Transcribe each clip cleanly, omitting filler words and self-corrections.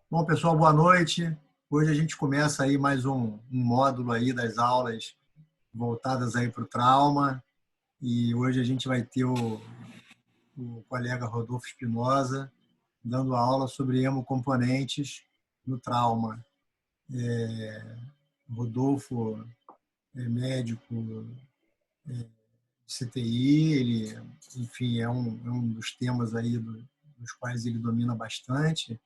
Bom, pessoal, boa noite. Hoje a gente começa aí mais um módulo aí das aulas voltadas aí para o trauma. E hoje a gente vai ter o colega Rodolfo Espinosa dando aula sobre hemocomponentes no trauma. Rodolfo é médico de CTI, ele, enfim, é um dos temas aí dos quais ele domina bastante.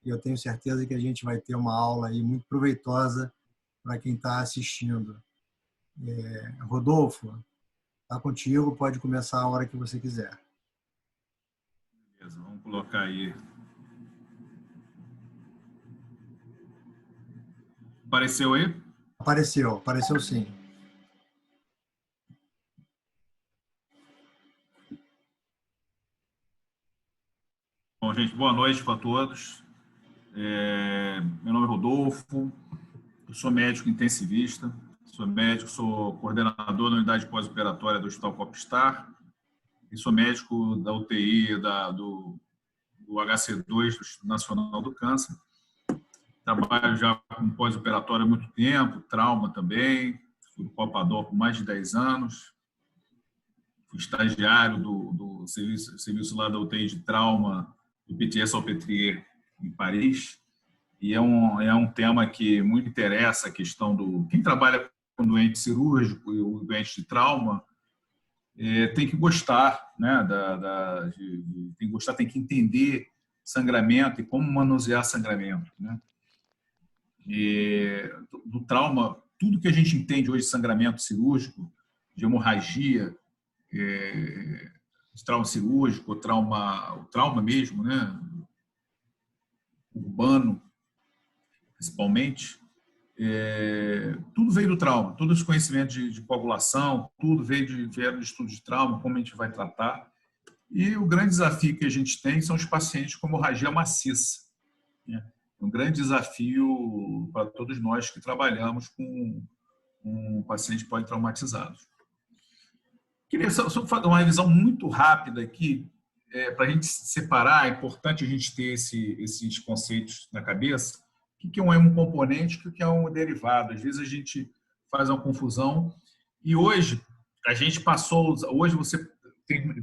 E eu tenho certeza que a gente vai ter uma aula aí muito proveitosa para quem está assistindo. Rodolfo, está contigo, pode começar a hora que você quiser. Beleza, vamos colocar aí. Apareceu aí? Apareceu sim. Bom, gente, boa noite para todos. Meu nome é Rodolfo, eu sou médico intensivista, sou coordenador da unidade pós-operatória do Hospital Copstar e sou médico da UTI do HC2 do Instituto Nacional do Câncer. Trabalho já com pós-operatório há muito tempo, trauma também, fui copador por mais de 10 anos, fui estagiário do serviço lá da UTI de trauma do Pitié-Salpêtrière em Paris. E é um tema que muito interessa a questão do... Quem trabalha com doente cirúrgico e o doente de trauma tem que gostar, né? Tem que gostar, tem que entender sangramento e como manusear sangramento, né? E do trauma, tudo que a gente entende hoje de sangramento cirúrgico, de hemorragia, de trauma cirúrgico, o trauma mesmo, né? Urbano, principalmente, tudo veio do trauma, todos os conhecimentos de coagulação, tudo vieram de estudo de trauma, como a gente vai tratar. E o grande desafio que a gente tem são os pacientes com hemorragia maciça, né? Um grande desafio para todos nós que trabalhamos com pacientes politraumatizados. Queria só fazer uma revisão muito rápida aqui, para a gente separar. É importante a gente ter esses conceitos na cabeça. O que é um hemocomponente e o que é um derivado? Às vezes a gente faz uma confusão. E hoje,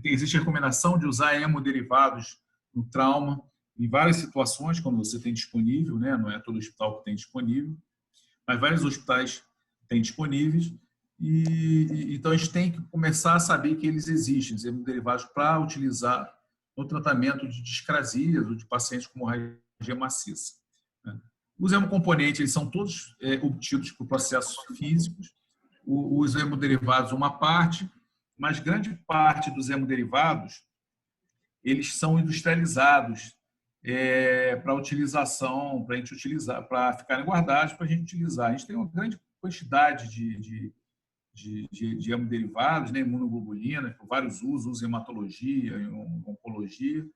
existe a recomendação de usar hemoderivados no trauma, em várias situações, quando você tem disponível, né? Não é todo hospital que tem disponível, mas vários hospitais têm disponíveis. Então, a gente tem que começar a saber que eles existem, os hemoderivados, para utilizar no tratamento de discrasias ou de pacientes com hemorragia maciça. Os hemocomponentes, eles são todos obtidos por processos físicos. Os hemoderivados, uma parte, mas grande parte dos hemoderivados, eles são industrializados para utilização, para a gente utilizar, para ficarem guardados, para a gente utilizar. A gente tem uma grande quantidade de hemoderivados, né, imunoglobulina, com vários usos em hematologia, em oncologia,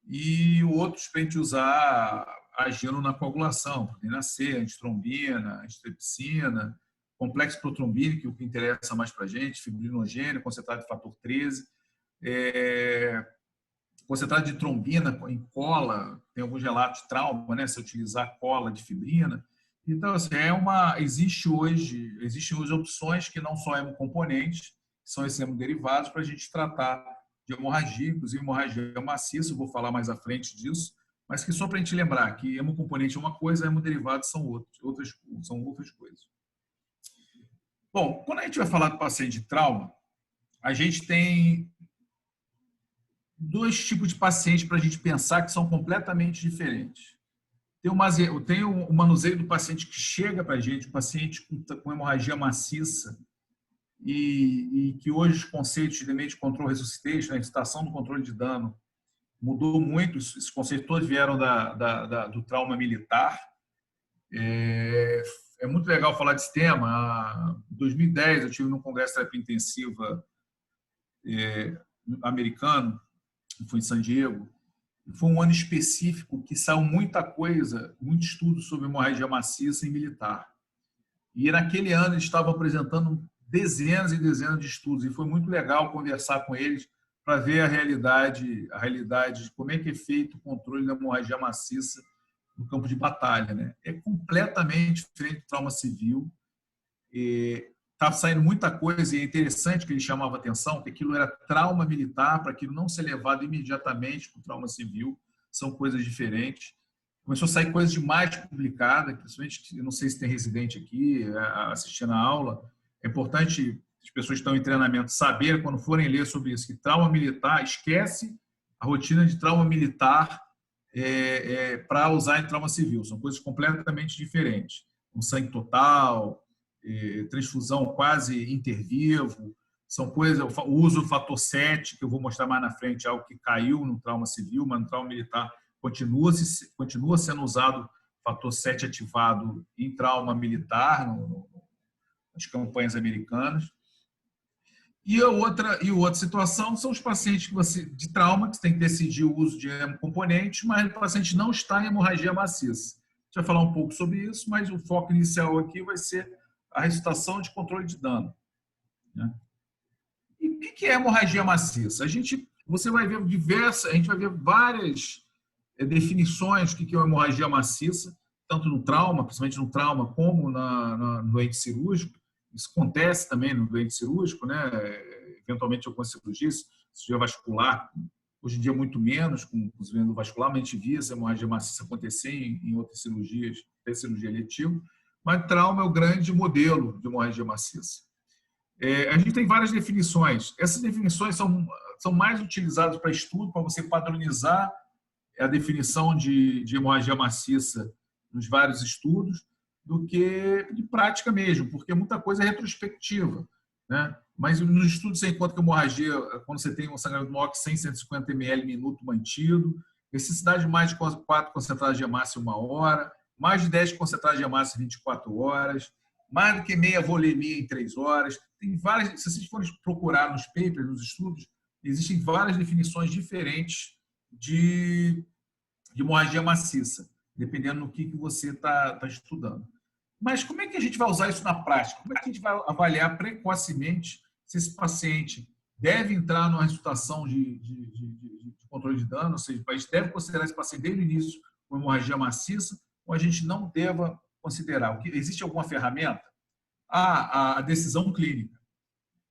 e outros para a gente usar agindo na coagulação, proteína C, antitrombina, antitripsina, complexo protrombínico, o que interessa mais para a gente, fibrinogênio, concentrado de fator 13, concentrado de trombina em cola, tem alguns relatos de trauma, né, se utilizar cola de fibrina. Então, assim, existem hoje opções que não são hemocomponentes, que são esses hemoderivados, para a gente tratar de hemorragia, inclusive hemorragia maciça, eu vou falar mais à frente disso, mas que só para a gente lembrar que hemocomponente é uma coisa, hemoderivados são outras coisas. Bom, quando a gente vai falar do paciente de trauma, a gente tem dois tipos de pacientes para a gente pensar que são completamente diferentes. Tem o manuseio do paciente que chega para a gente, o paciente com hemorragia maciça, e que hoje os conceitos de Damage Control Resuscitation, a excitação do controle de dano, mudou muito. Esses conceitos todos vieram do trauma militar. É muito legal falar desse tema. Em 2010, eu estive num congresso de terapia intensiva americano, que foi em San Diego. Foi um ano específico que saiu muita coisa, muito estudo sobre hemorragia maciça em militar. E naquele ano eles estavam apresentando dezenas e dezenas de estudos, e foi muito legal conversar com eles para ver a realidade de como é que é feito o controle da hemorragia maciça no campo de batalha, né? É completamente diferente do trauma civil. Está saindo muita coisa, e é interessante que ele chamava atenção, que aquilo era trauma militar, para aquilo não ser levado imediatamente para o trauma civil, são coisas diferentes. Começou a sair coisa demais publicada, principalmente, eu não sei se tem residente aqui assistindo a aula, é importante as pessoas que estão em treinamento saber, quando forem ler sobre isso, que trauma militar, esquece a rotina de trauma militar para usar em trauma civil, são coisas completamente diferentes. Um sangue total, transfusão quase intervivo, são coisas, o uso do fator 7, que eu vou mostrar mais na frente, algo que caiu no trauma civil, mas no trauma militar continua sendo usado fator 7 ativado em trauma militar, nas campanhas americanas. E outra situação são os pacientes de trauma, que você tem que decidir o uso de hemocomponentes, mas o paciente não está em hemorragia maciça. A gente vai falar um pouco sobre isso, mas o foco inicial aqui vai ser a ressuscitação de controle de dano, né? E o que é hemorragia maciça? A gente vai ver várias definições do que é uma hemorragia maciça, tanto no trauma, principalmente no trauma, como no doente cirúrgico. Isso acontece também no doente cirúrgico, né? Eventualmente algumas cirurgias, cirurgia vascular, hoje em dia muito menos, com o no vascular, mas a gente via essa hemorragia maciça acontecer em outras cirurgias, até cirurgia letiva, mas trauma é o grande modelo de hemorragia maciça. A gente tem várias definições. Essas definições são mais utilizadas para estudo, para você padronizar a definição de hemorragia maciça nos vários estudos, do que de prática mesmo, porque muita coisa é retrospectiva, né? Mas nos estudos você encontra que hemorragia, quando você tem um sangramento maior que 100, 150 ml minuto mantido, necessidade de mais de 4 concentrados de hemácia em 1 hora, mais de 10 concentrados de hemácia em 24 horas, mais do que meia volemia em 3 horas. Tem várias, se vocês forem procurar nos papers, nos estudos, existem várias definições diferentes de hemorragia maciça, dependendo do que você está estudando. Mas como é que a gente vai usar isso na prática? Como é que a gente vai avaliar precocemente se esse paciente deve entrar numa ressuscitação de controle de dano, ou seja, a gente deve considerar esse paciente desde o início com hemorragia maciça, ou a gente não deva considerar? Existe alguma ferramenta? A decisão clínica.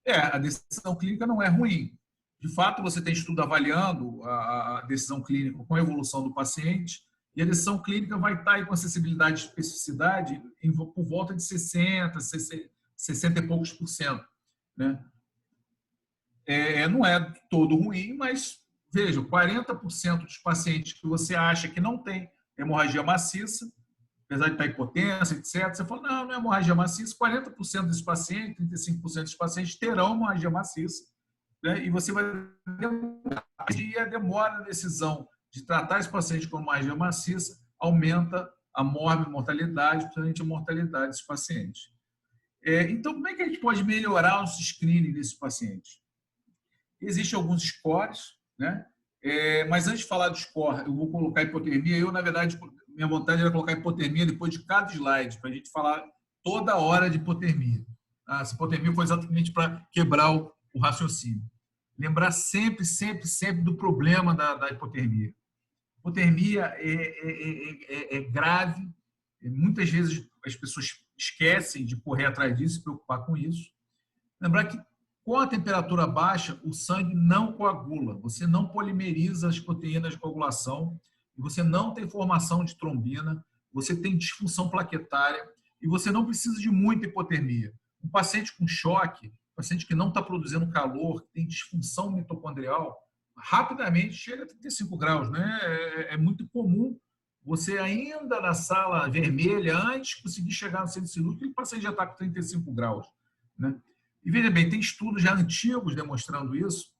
A decisão clínica não é ruim. De fato, você tem estudo avaliando a decisão clínica com a evolução do paciente, e a decisão clínica vai estar aí com acessibilidade e especificidade por volta de 60, 60 e poucos %, né? Não é todo ruim, mas veja, 40% dos pacientes que você acha que não tem hemorragia maciça, apesar de estar hipotensa, etc., você fala, não é hemorragia maciça, 40% desses pacientes, 35% dos pacientes terão hemorragia maciça, né? E você vai demorar, e a demora na decisão de tratar esse paciente com hemorragia maciça aumenta a mortalidade, principalmente a mortalidade desses pacientes. Então, como é que a gente pode melhorar o nosso screening desses pacientes? Existem alguns scores, né? Mas antes de falar do score, eu vou colocar hipotermia. Na verdade, minha vontade era colocar hipotermia depois de cada slide, para a gente falar toda hora de hipotermia. Essa hipotermia foi exatamente para quebrar o raciocínio. Lembrar sempre do problema da hipotermia. Hipotermia é grave, muitas vezes as pessoas esquecem de correr atrás disso, se preocupar com isso. Lembrar que com a temperatura baixa, o sangue não coagula, você não polimeriza as proteínas de coagulação, você não tem formação de trombina, você tem disfunção plaquetária e você não precisa de muita hipotermia. Um paciente com choque, um paciente que não está produzindo calor, que tem disfunção mitocondrial, rapidamente chega a 35 graus, né? É muito comum você ainda na sala vermelha, antes de conseguir chegar no centro cirúrgico, o paciente já está com 35 graus, né? E veja bem, tem estudos já antigos demonstrando isso,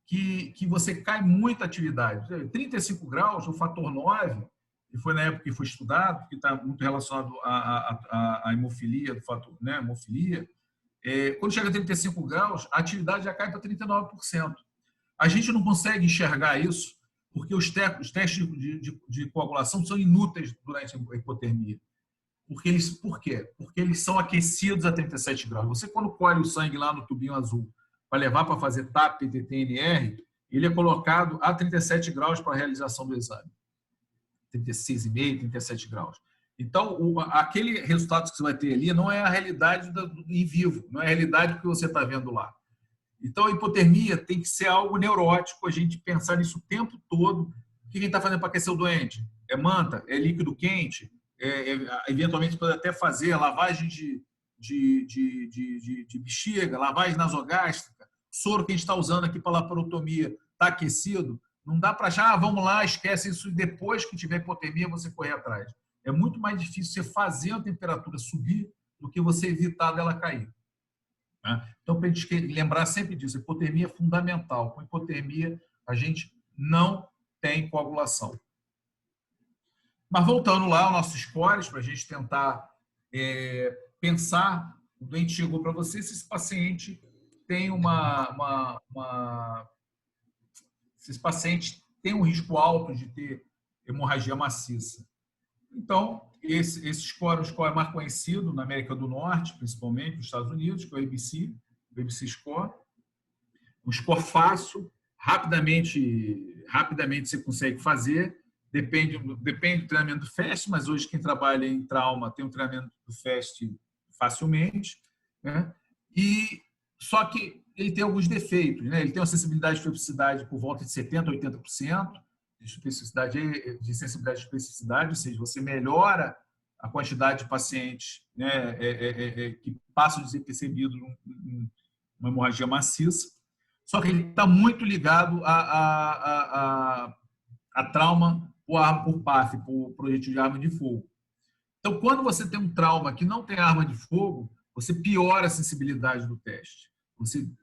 que você cai muita atividade. 35 graus, o fator 9, que foi na época que foi estudado, que está muito relacionado à hemofilia, do fator, né, hemofilia, quando chega a 35 graus, a atividade já cai para 39%. A gente não consegue enxergar isso porque os testes de coagulação são inúteis durante a hipotermia. Por quê? Porque eles são aquecidos a 37 graus. Você, quando colhe o sangue lá no tubinho azul, para levar para fazer TAP, PTT, NR, ele é colocado a 37 graus para a realização do exame. 36,5, 37 graus. Então, aquele resultado que você vai ter ali não é a realidade em vivo, não é a realidade que você está vendo lá. Então, a hipotermia tem que ser algo neurótico, a gente pensar nisso o tempo todo. O que a gente está fazendo para aquecer o doente? É manta? É líquido quente? Eventualmente, pode até fazer lavagem de bexiga, lavagem nasogástrica, soro que a gente está usando aqui para laparotomia está aquecido. Não dá para achar, vamos lá, esquece isso e depois que tiver hipotermia você correr atrás. É muito mais difícil você fazer a temperatura subir do que você evitar dela cair. Então, para a gente lembrar sempre disso, a hipotermia é fundamental. Com hipotermia, a gente não tem coagulação. Mas voltando lá aos nossos scores, para a gente tentar pensar, o doente chegou para você, se esse paciente tem se esse paciente tem um risco alto de ter hemorragia maciça. Então, esse score é um score mais conhecido na América do Norte, principalmente nos Estados Unidos, que é o ABC Score. Um score fácil, rapidamente você consegue fazer, depende do treinamento do FAST, mas hoje quem trabalha em trauma tem um treinamento do FAST facilmente, né? E só que ele tem alguns defeitos, né? Ele tem uma sensibilidade de especificidade por volta de 70% a 80%, de sensibilidade e especificidade, ou seja, você melhora a quantidade de pacientes, né, que passam desapercebidos numa hemorragia maciça. Só que ele está muito ligado a trauma por PAF, por projetil de arma de fogo. Então, quando você tem um trauma que não tem arma de fogo, você piora a sensibilidade do teste.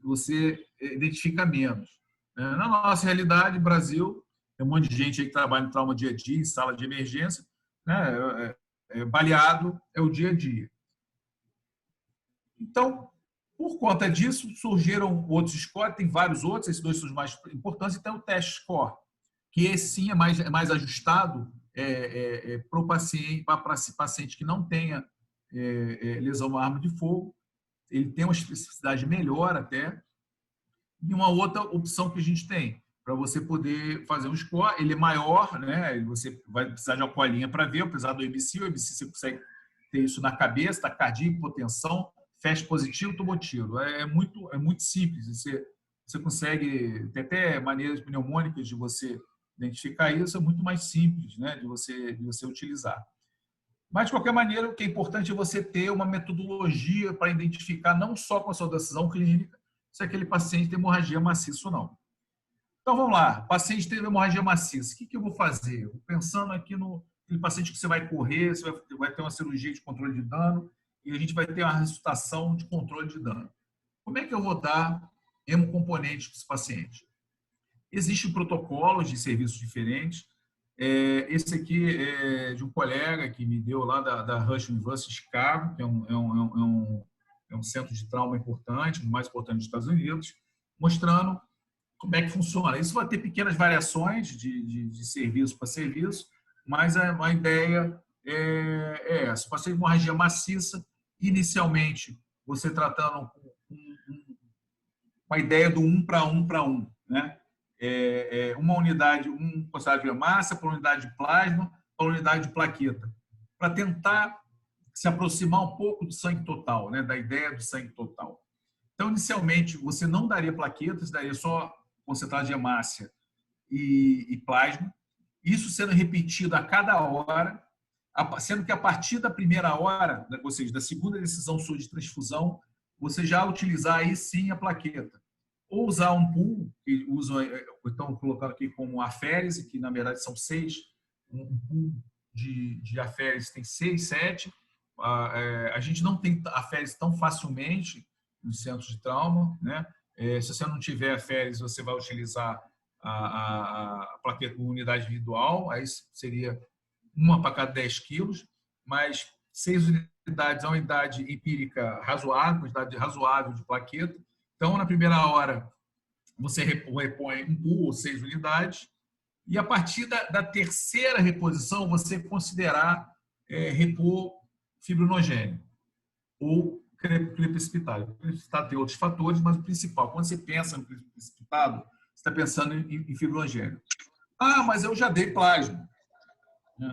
Você identifica menos. Na nossa realidade, Brasil, tem um monte de gente aí que trabalha em trauma dia a dia, em sala de emergência, né? Baleado é o dia a dia. Então, por conta disso, surgiram outros scores, tem vários outros, esses dois são os mais importantes, então o teste score, que esse sim é mais ajustado para o paciente que não tenha lesão à arma de fogo, ele tem uma especificidade melhor até, e uma outra opção que a gente tem, para você poder fazer um score, ele é maior, né? Você vai precisar de uma colinha para ver, apesar do ABC, o ABC você consegue ter isso na cabeça, taquicardia, hipotensão, FAST positivo, tomotiro. É muito simples, você consegue, tem até maneiras pneumônicas de você identificar isso, é muito mais simples, né? de você utilizar. Mas, de qualquer maneira, o que é importante é você ter uma metodologia para identificar, não só com a sua decisão clínica, se aquele paciente tem hemorragia maciça ou não. Então, vamos lá. O paciente teve hemorragia maciça. O que eu vou fazer? Pensando aqui no paciente que você vai correr, você vai ter uma cirurgia de controle de dano e a gente vai ter uma ressuscitação de controle de dano. Como é que eu vou dar hemocomponente para esse paciente? Existem protocolos de serviços diferentes. Esse aqui é de um colega que me deu lá da Rush University Chicago, que é um centro de trauma importante, o mais importante dos Estados Unidos, mostrando como é que funciona. Isso vai ter pequenas variações de serviço para serviço, mas a ideia é essa. Se você tem hemorragia maciça, inicialmente, você tratando com a ideia do 1 para 1 para 1, né? Uma unidade, um porcentagem de massa para unidade de plasma, para unidade de plaqueta, para tentar se aproximar um pouco do sangue total, né? Da ideia do sangue total. Então, inicialmente, você não daria plaquetas, daria só concentrado de hemácia e plasma, isso sendo repetido a cada hora, sendo que a partir da primeira hora, ou seja, da segunda decisão sua de transfusão, você já utilizar aí sim a plaqueta. Ou usar um pool, que usam, então colocando aqui como aférese, que na verdade são 6, um pool de aférese tem 6, 7. A gente não tem aférese tão facilmente nos centros de trauma, né? Se você não tiver aférese, você vai utilizar a plaqueta com unidade individual, aí seria uma para cada 10 quilos, mas 6 unidades é uma unidade empírica razoável, quantidade razoável de plaqueta. Então, na primeira hora, você repõe um pool ou 6 unidades, e a partir da terceira reposição, você considerar repor fibrinogênio ou cria precipitado. O precipitado tem outros fatores, mas o principal, quando você pensa no precipitado, você está pensando em fibrinogen. Ah, mas eu já dei plasma.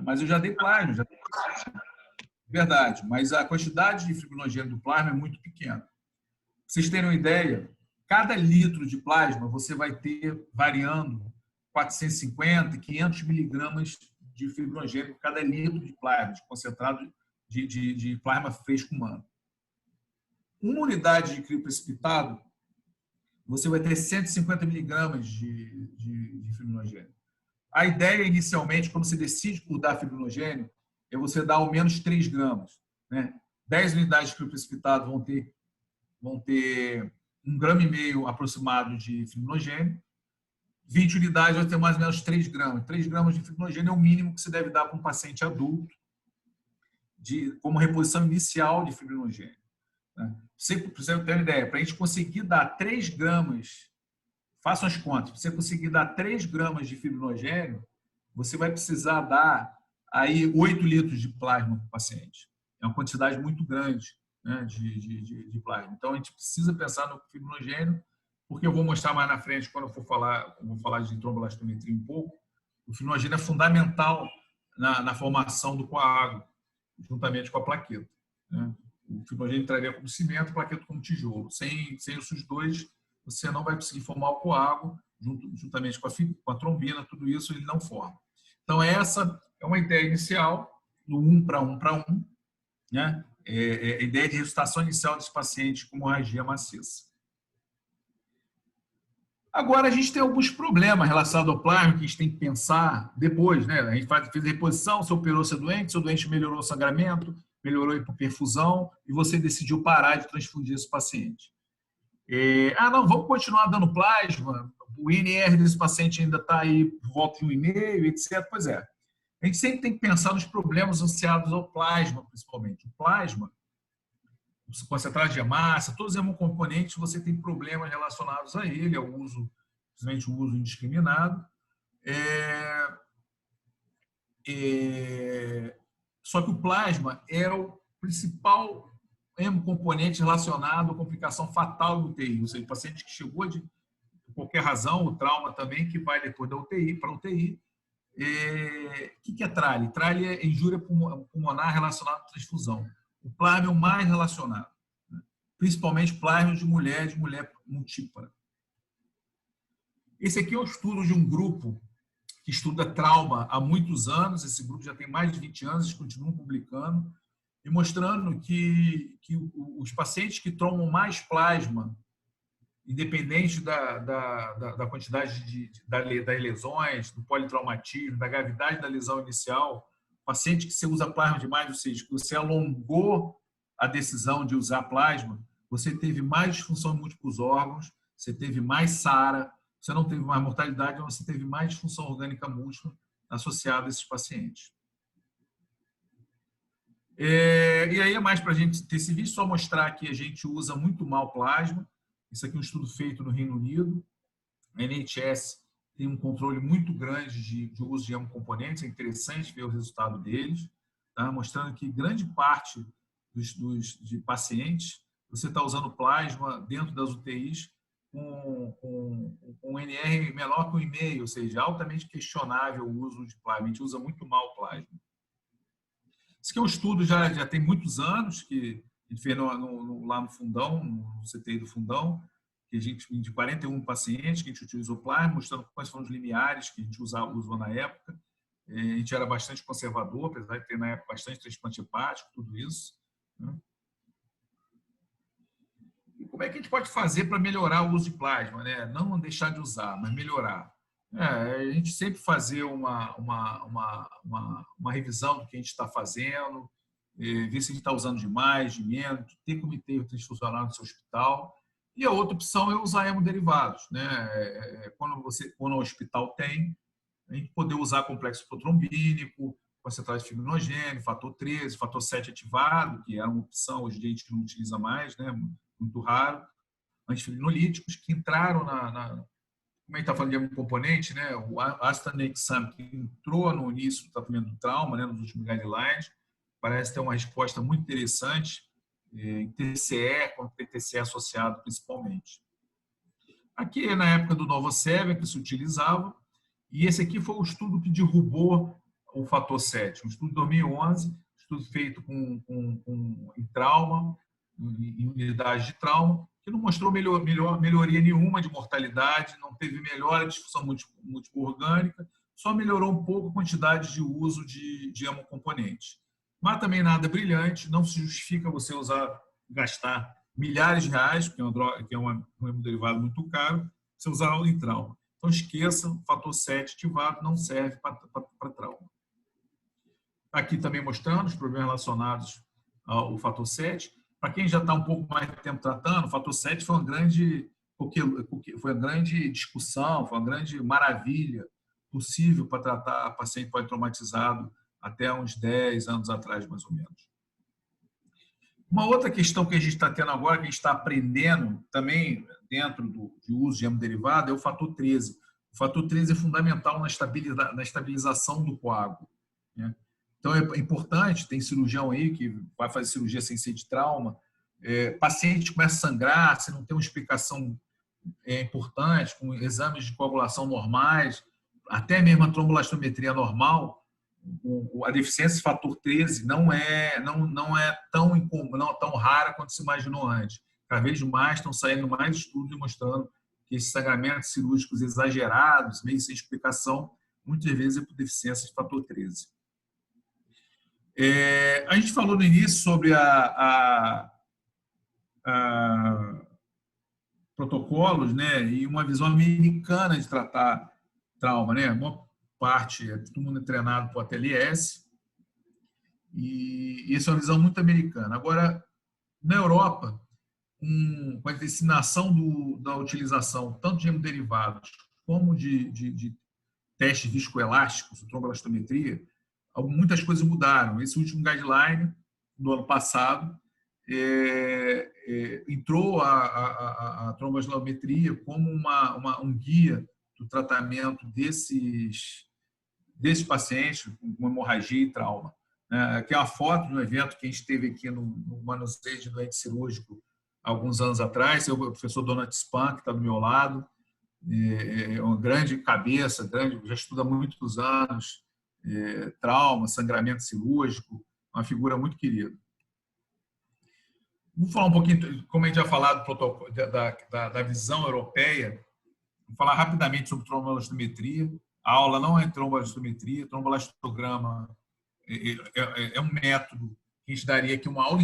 Mas eu já dei plasma. Verdade, mas a quantidade de fibrinogen do plasma é muito pequena. Pra vocês terem uma ideia, cada litro de plasma você vai ter variando 450, 500 miligramas de fibrinogen por cada litro de plasma, de concentrado de plasma fresco humano. Uma unidade de crioprecipitado, você vai ter 150 miligramas de fibrinogênio. A ideia, inicialmente, quando você decide por dar fibrinogênio, é você dar ao menos 3 gramas. Né? 10 unidades de crioprecipitado vão ter 1,5 grama aproximado de fibrinogênio. 20 unidades vai ter mais ou menos 3 gramas. 3 gramas de fibrinogênio é o mínimo que você deve dar para um paciente adulto como reposição inicial de fibrinogênio. Né? Você precisa ter uma ideia, para a gente conseguir dar 3 gramas, façam as contas, para você conseguir dar 3 gramas de fibrinogênio, você vai precisar dar aí 8 litros de plasma para o paciente. É uma quantidade muito grande, né, de plasma. Então, a gente precisa pensar no fibrinogênio, porque eu vou mostrar mais na frente, quando eu vou falar de trombolastometria um pouco, o fibrinogênio é fundamental na formação do coágulo, juntamente com a plaqueta. Né? O fibrinogênio entraria como cimento, a plaqueta como tijolo. Sem esses dois, você não vai conseguir formar o coágulo, juntamente com a trombina, tudo isso ele não forma. Então, essa é uma ideia inicial, do 1 para 1 para 1, né? É a ideia de ressuscitação inicial desse paciente com hemorragia maciça. Agora, a gente tem alguns problemas relacionados ao plasma que a gente tem que pensar depois, né? A gente fez a reposição, você operou seu doente melhorou o sangramento, melhorou a hipoperfusão e você decidiu parar de transfundir esse paciente. Não, vamos continuar dando plasma, o INR desse paciente ainda está aí por volta de 1,5, etc. Pois é. A gente sempre tem que pensar nos problemas associados ao plasma, principalmente. O plasma, o concentrado de hemácia, todos os hemocomponentes, você tem problemas relacionados a ele, ao uso, principalmente o uso indiscriminado. Só que o plasma é o principal hemocomponente relacionado à complicação fatal do UTI, ou seja, o paciente que chegou por qualquer razão, o trauma também, que vai depois da UTI para a UTI. O que é trale? Trale é injúria pulmonar relacionada à transfusão. O plasma é o mais relacionado, né? Principalmente plasma de mulher multípara. Esse aqui é um estudo de um grupo que estuda trauma há muitos anos. Esse grupo já tem mais de 20 anos, eles continuam publicando e mostrando que os pacientes que tomam mais plasma, independente da quantidade das lesões, do politraumatismo, da gravidade da lesão inicial, paciente que você usa plasma demais, ou seja, que você alongou a decisão de usar plasma, você teve mais disfunção em múltiplos órgãos, você teve mais SARA, você não teve mais mortalidade, mas você teve mais disfunção orgânica múltipla associada a esses pacientes. E aí é mais para a gente ter esse vídeo, só mostrar que a gente usa muito mal plasma. Isso aqui é um estudo feito no Reino Unido. A NHS tem um controle muito grande de uso de hemocomponentes. É interessante ver o resultado deles, tá? Mostrando que grande parte de pacientes, você está usando plasma dentro das UTIs com um NR menor que 1,5, ou seja, altamente questionável o uso de plasma. A gente usa muito mal plasma. Esse aqui é um estudo já tem muitos anos, que a gente fez lá no Fundão, no CTI do Fundão, que a gente, de 41 pacientes que a gente utilizou plasma, mostrando quais foram os limiares que a gente usou na época. A gente era bastante conservador, apesar de ter na época bastante transplante hepático, tudo isso. Né? E como é que a gente pode fazer para melhorar o uso de plasma? Né? Não deixar de usar, mas melhorar. A gente sempre fazer uma revisão do que a gente está fazendo, ver se a gente está usando de mais, de menos, ter comitê transfusional no seu hospital. E a outra opção é usar hemoderivados. Né? Quando o hospital tem, a gente poder usar complexo protrombínico, concentrado de fibrinogênio, fator 13, fator 7 ativado, que era uma opção, hoje em dia a gente não utiliza mais, né? Muito raro, antifibrinolíticos, que entraram como a gente está falando de um componente, né? O Astanexam, que entrou no início do tratamento do trauma, né? Nos últimos guidelines, parece ter uma resposta muito interessante em TCE, com PTCE associado principalmente. Aqui é na época do Novoselic que se utilizava, e esse aqui foi o estudo que derrubou o fator 7, um estudo de 2011, estudo feito em trauma, em unidade de trauma, que não mostrou melhoria nenhuma de mortalidade, não teve melhora de disfunção múltipla orgânica, só melhorou um pouco a quantidade de uso de hemocomponentes. Mas também nada brilhante, não se justifica você gastar milhares de reais, porque é um hemoderivado muito caro, você usar em trauma. Então esqueça, o fator 7 ativado não serve para trauma. Aqui também mostrando os problemas relacionados ao fator 7. Para quem já está um pouco mais de tempo tratando, o fator 7 foi uma grande discussão, foi uma grande maravilha possível para tratar paciente pós-traumatizado até uns 10 anos atrás, mais ou menos. Uma outra questão que a gente está tendo agora, que a gente está aprendendo também dentro de uso de hemoderivado, é o fator 13. O fator 13 é fundamental na estabilização do coágulo, né? Então, é importante, tem cirurgião aí que vai fazer cirurgia sem ser de trauma, paciente começa a sangrar, se não tem uma explicação importante, com exames de coagulação normais, até mesmo a trombolastometria normal, a deficiência de fator 13 não é tão rara quanto se imaginou antes. Cada vez mais estão saindo mais estudos mostrando que esses sangramentos cirúrgicos exagerados, meio sem explicação, muitas vezes é por deficiência de fator 13. A gente falou no início sobre protocolos, né, e uma visão americana de tratar trauma, né? Uma parte, todo mundo é treinado por ATLS, e essa é uma visão muito americana. Agora, na Europa, com a destinação da utilização tanto de hemoderivados como de testes viscoelásticos, trombolastometria, muitas coisas mudaram. Esse último guideline, do ano passado, entrou a trombolastometria como um guia do tratamento desses pacientes com hemorragia e trauma. Aqui é uma foto de um evento que a gente teve aqui no manuseio de doente cirúrgico alguns anos atrás. O professor Donat Span, que está do meu lado, é uma grande cabeça, já estuda há muitos anos trauma, sangramento cirúrgico, uma figura muito querida. Vou falar um pouquinho, como a gente já falou do protocolo, da visão europeia, vou falar rapidamente sobre trombolastometria. A aula não é trombolastometria, trombolastograma é um método que a gente daria aqui uma hora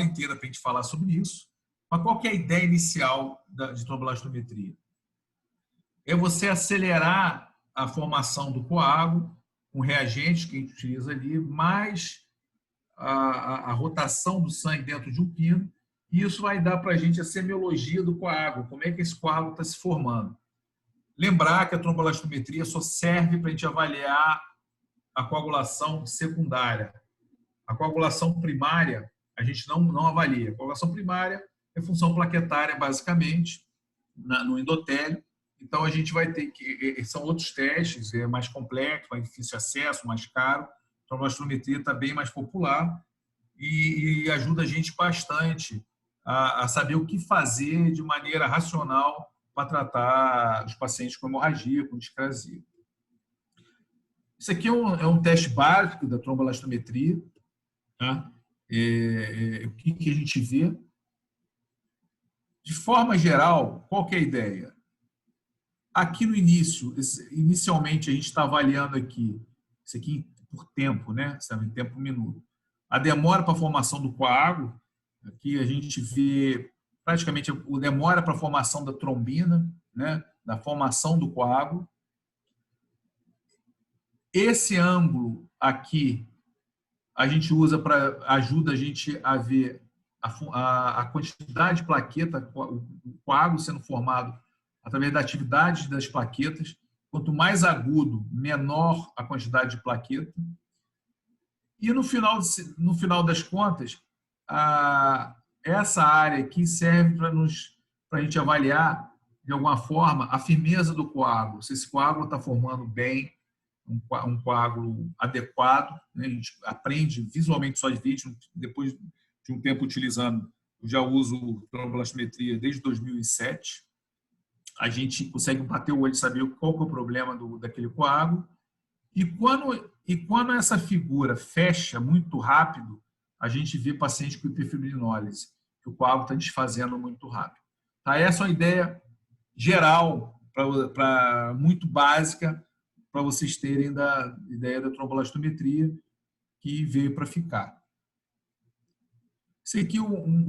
inteira para a gente falar sobre isso. Mas qual que é a ideia inicial de trombolastometria? É você acelerar a formação do coágulo com reagentes que a gente utiliza ali, mais a rotação do sangue dentro de um pino, e isso vai dar para a gente a semiologia do coágulo, como é que esse coágulo está se formando. Lembrar que a trombolastometria só serve para a gente avaliar a coagulação secundária. A coagulação primária a gente não avalia. A coagulação primária é função plaquetária, basicamente, no endotélio. Então, a gente vai ter que... São outros testes, é mais complexo, mais difícil de acesso, mais caro. A trombolastometria está bem mais popular e ajuda a gente bastante a saber o que fazer de maneira racional para tratar os pacientes com hemorragia, com discrasia. Isso aqui é um teste básico da trombolastometria. Tá? O que a gente vê? De forma geral, qual que é a ideia? Aqui no início, inicialmente a gente está avaliando aqui, isso aqui por tempo, né? Em tempo por minuto. A demora para a formação do coágulo, aqui a gente vê praticamente a demora para a formação da trombina, né? Da formação do coágulo. Esse ângulo aqui a gente usa ajuda a gente a ver a quantidade de plaqueta, o coágulo sendo formado através da atividade das plaquetas. Quanto mais agudo, menor a quantidade de plaqueta. E no final das contas, essa área aqui serve para a gente avaliar, de alguma forma, a firmeza do coágulo. Se esse coágulo está formando bem, um coágulo adequado, né? A gente aprende visualmente só de vídeo, depois de um tempo utilizando, eu já uso trombolastometria desde 2007. A gente consegue bater o olho e saber qual que é o problema daquele coágulo. E quando essa figura fecha muito rápido, a gente vê paciente com hiperfibrinólise, que o coágulo está desfazendo muito rápido. Tá? Essa é uma ideia geral, muito básica, para vocês terem da ideia da trombolastometria, que veio para ficar. Isso aqui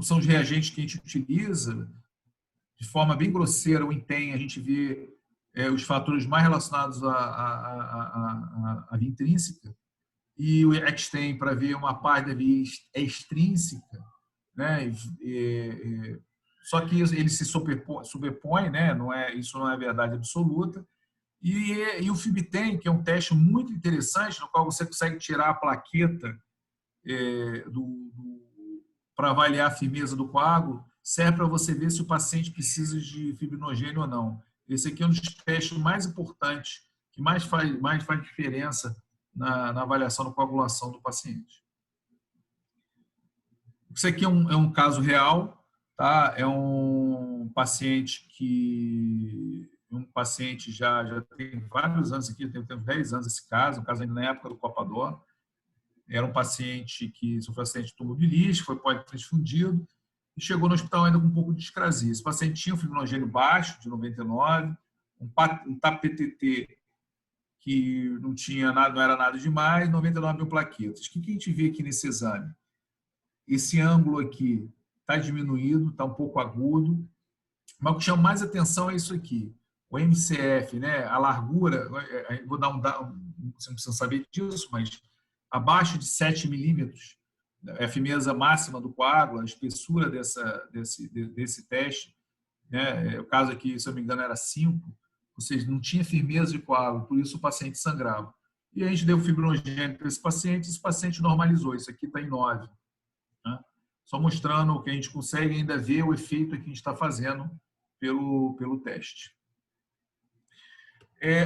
são os reagentes que a gente utiliza. De forma bem grosseira, o INTEM, a gente vê os fatores mais relacionados à via intrínseca, e o EXTEM para ver uma parte da via extrínseca, né? Só que ele se sobrepõe, né? Isso não é verdade absoluta. E o FibTem, que é um teste muito interessante, no qual você consegue tirar a plaqueta para avaliar a firmeza do coágulo, serve para você ver se o paciente precisa de fibrinogênio ou não. Esse aqui é um dos testes mais importantes, que mais faz diferença na avaliação da coagulação do paciente. Isso aqui é um caso real, tá? É um paciente já tem vários anos aqui, tem 10 anos esse caso, um caso ainda na época do Copador. Era um paciente que sofreu acidente de tubo bilístico, foi politransfundido e chegou no hospital ainda com um pouco de discrasia. Esse paciente tinha um fibrinogênio baixo, de 99, um TAP-PTT que não era nada demais, 99 mil plaquetas. O que a gente vê aqui nesse exame? Esse ângulo aqui está diminuído, está um pouco agudo, mas o que chama mais atenção é isso aqui. O MCF, né, a largura, vou dar você não precisa saber disso, mas abaixo de 7 milímetros, é a firmeza máxima do coágulo, a espessura desse teste, né, o caso aqui, se eu não me engano, era 5, ou seja, não tinha firmeza de coágulo, por isso o paciente sangrava. E a gente deu fibrinogênio para esse paciente normalizou, isso aqui está em 9. Né? Só mostrando que a gente consegue ainda ver o efeito que a gente está fazendo pelo teste.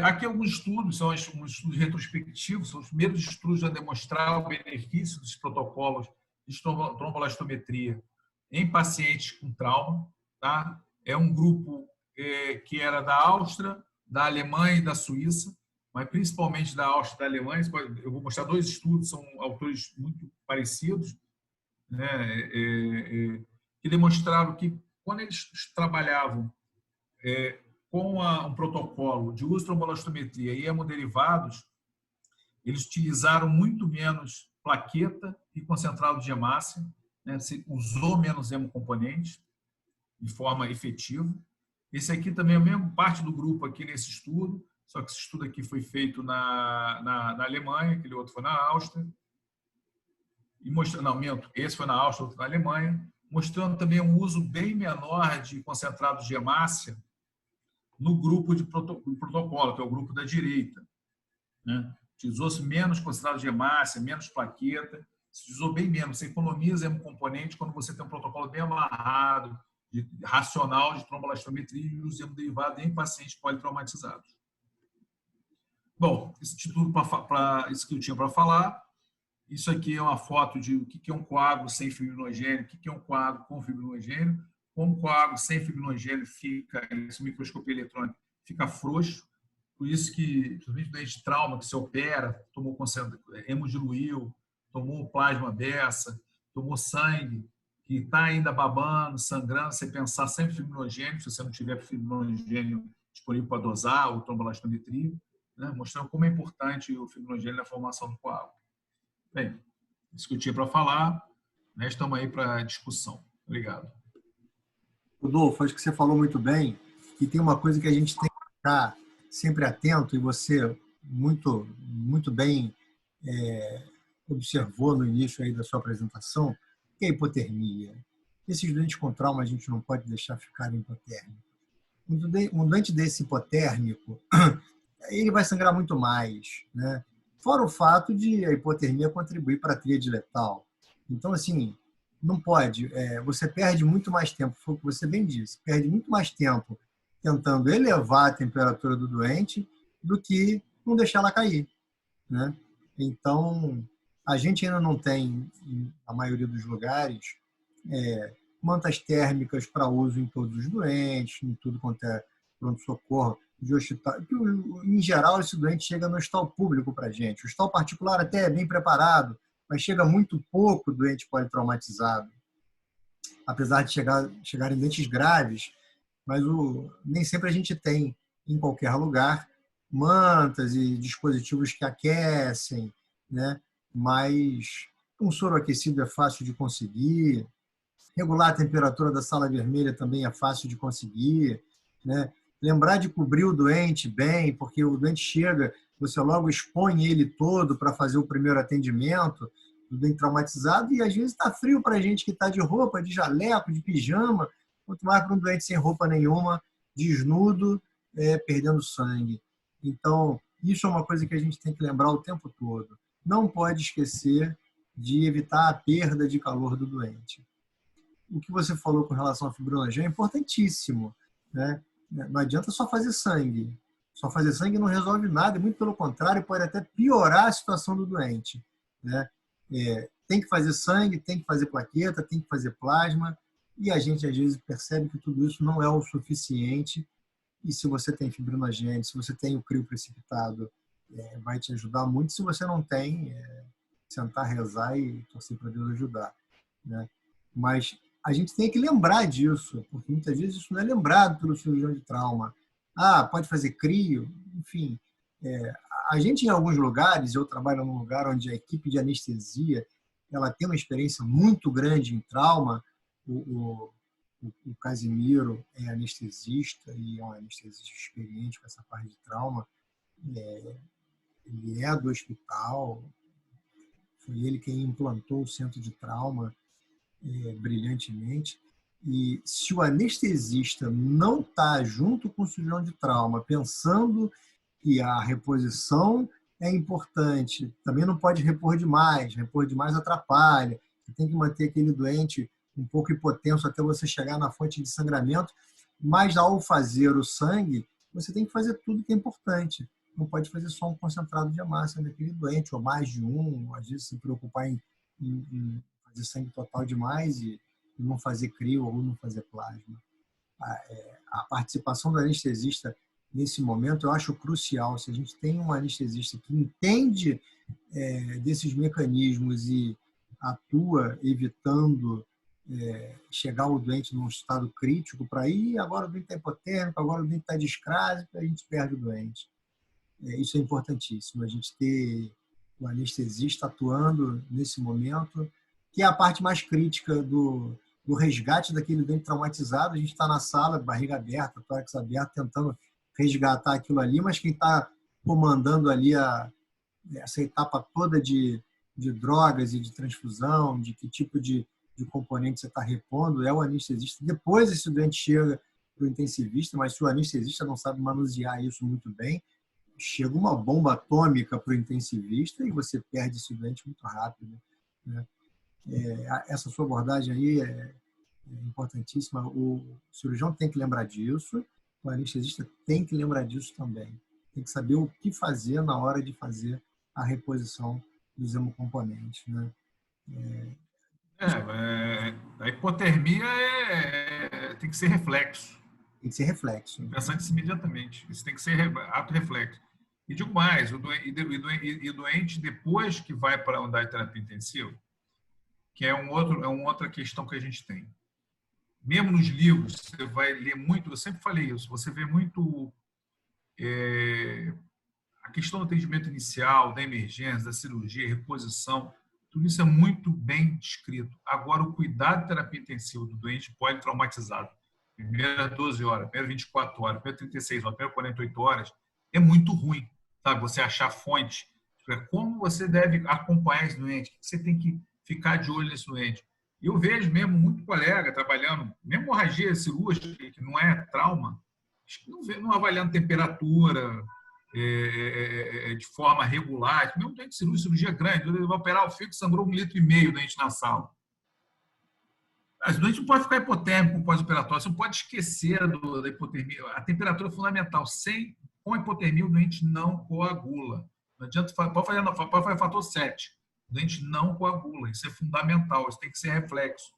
Aqui alguns estudos, são uns estudos retrospectivos, são os primeiros estudos a demonstrar o benefício dos protocolos de trombolastometria em pacientes com trauma. Tá? É um grupo que era da Áustria, da Alemanha e da Suíça, mas principalmente da Áustria e da Alemanha. Eu vou mostrar 2 estudos, são autores muito parecidos, né? Que demonstraram que quando eles trabalhavam com um protocolo de uso de trombolastometria e hemoderivados, eles utilizaram muito menos plaqueta e concentrado de hemácia, né? Se usou menos hemocomponentes de forma efetiva. Esse aqui também é a mesma parte do grupo aqui nesse estudo, só que esse estudo aqui foi feito na Alemanha, aquele outro foi na Áustria. Esse foi na Áustria, outro na Alemanha, mostrando também um uso bem menor de concentrados de hemácia no grupo de protocolo, que é o grupo da direita. Né? Utilizou-se menos concentrado de hemácia, menos plaqueta, se usou bem menos. Você economiza um componente quando você tem um protocolo bem amarrado, racional de trombolastometria e uso hemoderivados em pacientes politraumatizados. Bom, isso que eu tinha para falar. Isso aqui é uma foto de o que é um coágulo sem fibrinogênio, o que é um coágulo com fibrinogênio. Como o coágulo sem fibrinogênio fica, essa microscopia eletrônica, fica frouxo. Por isso que, principalmente doente de trauma, que se opera, tomou hemodiluiu, tomou plasma dessa, tomou sangue, que está ainda babando, sangrando, você pensar sempre fibrinogênio, se você não tiver fibrinogênio disponível para dosar, ou trombolastometria, né? Mostrando como é importante o fibrinogênio na formação do coágulo. Bem, isso que eu tinha para falar, né? Estamos aí para discussão. Obrigado. Rodolfo, acho que você falou muito bem, e tem uma coisa que a gente tem que ficar sempre atento, e você muito bem observou no início aí da sua apresentação, que é a hipotermia. Esses doentes com trauma a gente não pode deixar ficarem hipotérmicos. Um doente desse hipotérmico, ele vai sangrar muito mais, né? Fora o fato de a hipotermia contribuir para a tríade letal. Então, assim, não pode. Você perde muito mais tempo, foi o que você bem disse, perde muito mais tempo tentando elevar a temperatura do doente do que não deixar ela cair, né? Então, A gente ainda não tem, na maioria dos lugares, mantas térmicas para uso em todos os doentes, em tudo quanto é pronto-socorro de hospital. Em geral, esse doente chega no hospital público para a gente. O hospital particular até é bem preparado, mas chega muito pouco doente politraumatizado, apesar de chegarem doentes graves, mas nem sempre a gente tem, em qualquer lugar, mantas e dispositivos que aquecem, né? Mas um soro aquecido é fácil de conseguir, regular a temperatura da sala vermelha também é fácil de conseguir, né? Lembrar de cobrir o doente bem, porque o doente chega, você logo expõe ele todo para fazer o primeiro atendimento, do doente traumatizado, e às vezes está frio para a gente que está de roupa, de jaleco, de pijama, quanto mais para um doente sem roupa nenhuma, desnudo, perdendo sangue. Então, isso é uma coisa que a gente tem que lembrar o tempo todo. Não pode esquecer de evitar a perda de calor do doente. O que você falou com relação à fibromialgia é importantíssimo, né? Não adianta só fazer sangue. Só fazer sangue não resolve nada, e muito pelo contrário, pode até piorar a situação do doente, né? Tem que fazer sangue, tem que fazer plaqueta, tem que fazer plasma, e a gente às vezes percebe que tudo isso não é o suficiente. E se você tem fibrinogênese, se você tem o crio precipitado, vai te ajudar muito. Se você não tem, sentar, rezar e torcer para Deus ajudar, né? Mas a gente tem que lembrar disso, porque muitas vezes isso não é lembrado pelo cirurgião de trauma. Pode fazer crio, enfim. A gente, em alguns lugares, eu trabalho num lugar onde a equipe de anestesia ela tem uma experiência muito grande em trauma. O Casimiro é anestesista e é um anestesista experiente com essa parte de trauma. Ele é do hospital, foi ele quem implantou o centro de trauma brilhantemente. E se o anestesista não está junto com o cirurgião de trauma, pensando que a reposição é importante, também não pode repor demais atrapalha, você tem que manter aquele doente um pouco hipotenso até você chegar na fonte de sangramento, mas ao fazer o sangue, você tem que fazer tudo que é importante. Não pode fazer só um concentrado de hemácia naquele doente, ou mais de um, às vezes se preocupar em fazer sangue total demais e não fazer crio ou não fazer plasma. A participação do anestesista nesse momento eu acho crucial. Se a gente tem um anestesista que entende desses mecanismos e atua evitando chegar o doente num estado crítico para ir, agora o doente está hipotérmico, agora o doente está discrásico, a gente perde o doente. Isso é importantíssimo, a gente ter o anestesista atuando nesse momento, que é a parte mais crítica do resgate daquele doente traumatizado. A gente está na sala, barriga aberta, tórax aberto, tentando resgatar aquilo ali, mas quem está comandando ali essa etapa toda de drogas e de transfusão, de que tipo de componente você está repondo, é o anestesista. Depois esse doente chega para o intensivista, mas se o anestesista não sabe manusear isso muito bem, chega uma bomba atômica para o intensivista e você perde esse doente muito rápido, né? Essa sua abordagem aí é importantíssima. O cirurgião tem que lembrar disso, o anestesista tem que lembrar disso também. Tem que saber o que fazer na hora de fazer a reposição dos hemocomponentes, né? A hipotermia tem que ser reflexo. Tem que ser reflexo. Pensar nisso imediatamente. Isso tem que ser ato reflexo. E digo mais, o doente, depois que vai para a unidade de terapia intensiva, que é uma outra questão que a gente tem. Mesmo nos livros, você vai ler muito, eu sempre falei isso, você vê muito a questão do atendimento inicial, da emergência, da cirurgia, reposição, tudo isso é muito bem descrito. Agora, o cuidado de terapia intensiva do doente politraumatizado, primeiras 12 horas, primeiras 24 horas, primeiras 36 horas, primeiras 48 horas, é muito ruim, sabe? Você achar fonte, como você deve acompanhar esse doente, que você tem que ficar de olho nesse doente. Eu vejo mesmo muito colega trabalhando, mesmo hemorragia cirúrgica, que não é trauma, não avaliando temperatura de forma regular, mesmo doente de cirurgia grande, ele vai operar o fígado, sangrou 1,5 litro doente na sala. Mas o doente não pode ficar hipotérmico pós-operatório, você não pode esquecer da hipotermia. A temperatura é fundamental. Com hipotermia, o doente não coagula. Não adianta, pode fazer fator 7. O dente não coagula. Isso é fundamental. Isso tem que ser reflexo.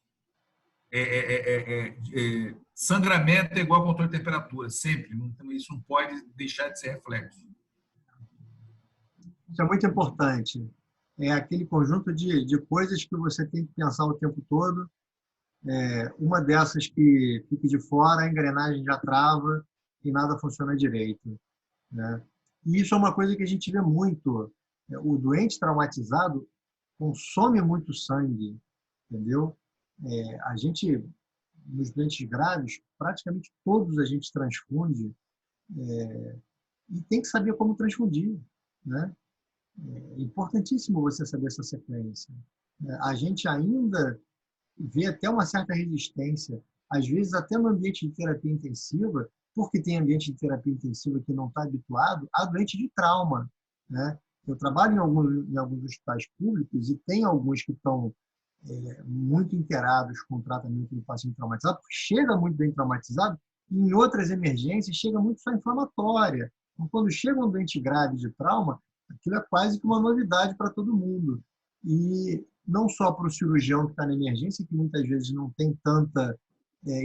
Sangramento é igual a controle de temperatura, sempre. Isso não pode deixar de ser reflexo. Isso é muito importante. É aquele conjunto de coisas que você tem que pensar o tempo todo. Uma dessas que fica de fora, a engrenagem já trava e nada funciona direito, né? E isso é uma coisa que a gente vê muito. O doente traumatizado consome muito sangue, entendeu? A gente, nos doentes graves, praticamente todos a gente transfunde, e tem que saber como transfundir, né? É importantíssimo você saber essa sequência. A gente ainda vê até uma certa resistência, às vezes até no ambiente de terapia intensiva, porque tem ambiente de terapia intensiva que não está habituado a doente de trauma, né? Eu trabalho em alguns hospitais públicos e tem alguns que estão muito inteirados com o tratamento do paciente traumatizado, porque chega muito bem traumatizado, e em outras emergências chega muito só inflamatória. Então, quando chega um doente grave de trauma, aquilo é quase que uma novidade para todo mundo. E não só para o cirurgião que está na emergência, que muitas vezes não tem tanta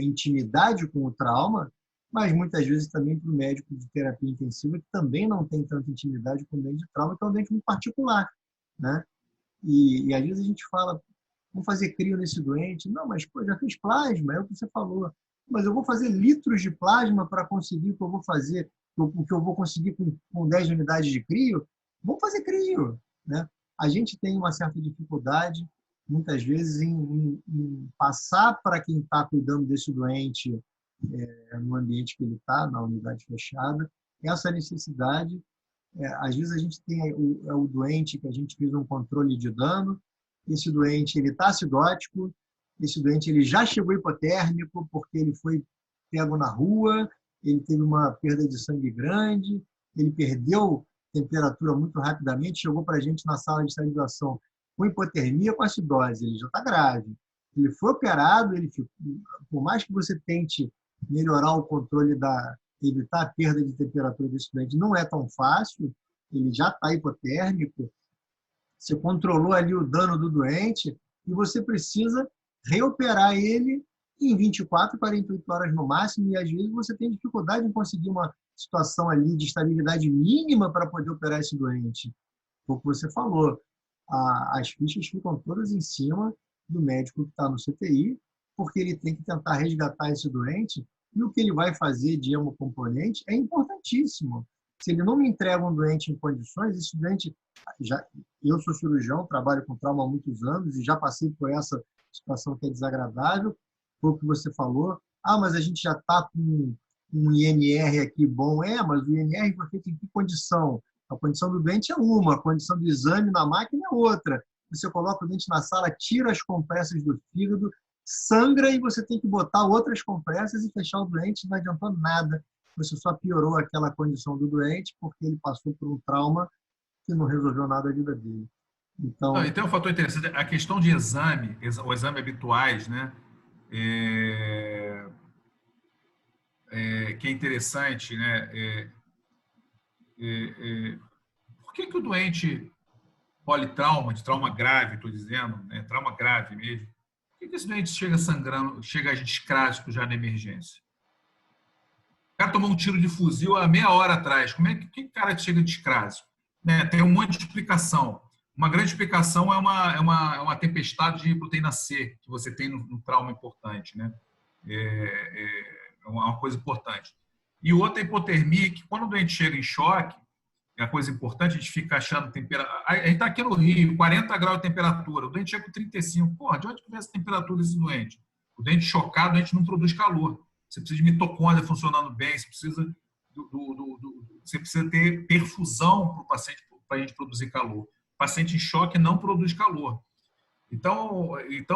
intimidade com o trauma, mas muitas vezes também para o médico de terapia intensiva, que também não tem tanta intimidade com o doente de trauma, que é um doente muito particular, né? E às vezes a gente fala, vamos fazer crio nesse doente. Não, mas pô, já fiz plasma, é o que você falou. Mas eu vou fazer litros de plasma para conseguir o que eu vou fazer, o que eu vou conseguir com 10 unidades de crio? Vamos fazer crio, né? A gente tem uma certa dificuldade, muitas vezes, em passar para quem está cuidando desse doente no ambiente que ele está, na unidade fechada, essa necessidade. Às vezes a gente tem o doente que a gente fez um controle de dano, esse doente ele está acidótico, esse doente ele já chegou hipotérmico porque ele foi pego na rua, ele teve uma perda de sangue grande, ele perdeu temperatura muito rapidamente, chegou para a gente na sala de estabilização com hipotermia, com acidose, ele já está grave. Ele foi operado, por mais que você tente melhorar o controle evitar a perda de temperatura desse doente, não é tão fácil, ele já está hipotérmico, você controlou ali o dano do doente e você precisa reoperar ele em 24, 48 horas no máximo, e às vezes você tem dificuldade em conseguir uma situação ali de estabilidade mínima para poder operar esse doente. Foi o que você falou. As fichas ficam todas em cima do médico que está no CTI, porque ele tem que tentar resgatar esse doente, e o que ele vai fazer de hemocomponente é importantíssimo. Se ele não me entrega um doente em condições, esse doente... Eu sou cirurgião, trabalho com trauma há muitos anos e já passei por essa situação que é desagradável. Foi o que você falou. Mas a gente já está com um INR aqui bom. Mas o INR foi feito em que condição? A condição do doente é uma, a condição do exame na máquina é outra. Você coloca o doente na sala, tira as compressas do fígado, sangra e você tem que botar outras compressas e fechar o doente, não adiantou nada. Você só piorou aquela condição do doente porque ele passou por um trauma que não resolveu nada da vida dele. Então, e tem um fator interessante, a questão de exame, o exame habituais, né? Que é interessante, né? Por que o doente politrauma, de trauma grave, estou dizendo, né? Trauma grave mesmo, por que esse doente chega sangrando, chega a discrásico já na emergência? O cara tomou um tiro de fuzil há meia hora atrás. Como é que o cara chega discrásico? Né? Tem um monte de explicação. Uma grande explicação é uma tempestade de proteína C que você tem no trauma importante, né? É uma coisa importante. E outra é hipotermia, que quando o doente chega em choque, é uma coisa importante, a gente fica achando temperatura. A gente está aqui no Rio, 40 graus de temperatura, o doente chega com 35. Porra, de onde vem essa temperatura desse doente? O doente chocado, o doente não produz calor. Você precisa de mitocôndria funcionando bem, você precisa, você precisa ter perfusão para o paciente, para a gente produzir calor. O paciente em choque não produz calor. Então